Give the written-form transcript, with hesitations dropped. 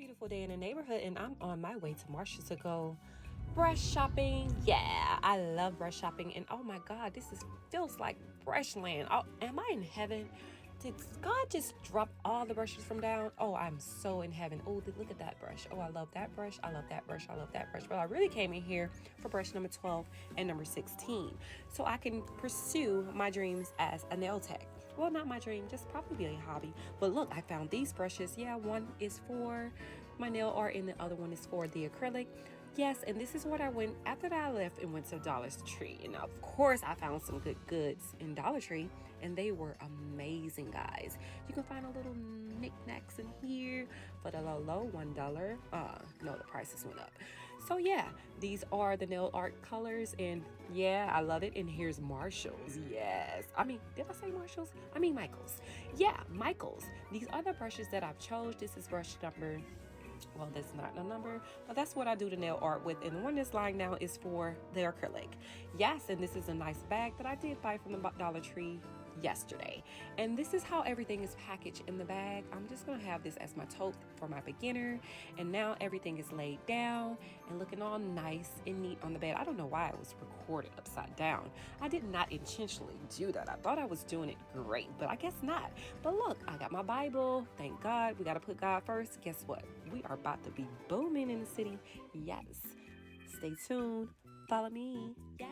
beautiful day in the neighborhood, and I'm on my way to Marshall to go brush shopping. Yeah, I love brush shopping, and oh my God, feels like brush land. Oh, am I in heaven? Did God just drop all the brushes from down? Oh, I'm so in heaven. Oh, look at that brush. Oh, I love that brush. I love that brush. I love that brush. But I really came in here for brush number 12 and number 16 so I can pursue my dreams as a nail tech. Well, not my dream, just probably a hobby. But look, I found these brushes. Yeah, one is for my nail art and the other one is for the acrylic. Yes, and this is what I went after that I left and went to Dollar Tree. And of course, I found some good goods in Dollar Tree, and they were amazing, guys. You can find a little knickknacks in here for the low $1. No, the prices went up. So yeah, these are the nail art colors, and yeah, I love it. And here's Marshall's. Yes, did I say Marshall's? Michael's. Yeah, Michael's. These are the brushes that I've chose. This is brush number. Well, that's not a number, but that's what I do the nail art with. And the one that's lying now is for the acrylic. Yes, and this is a nice bag that I did buy from the Dollar Tree yesterday. And this is how everything is packaged in the bag. I'm just going to have this as my tote for my beginner. And now everything is laid down and looking all nice and neat on the bed. I don't know why it was recorded upside down. I did not intentionally do that. I thought I was doing it great, but I guess not. But look, I got my Bible. Thank God. We got to put God first. Guess what? We are about to be booming in the city. Yes. Stay tuned. Follow me. Yeah.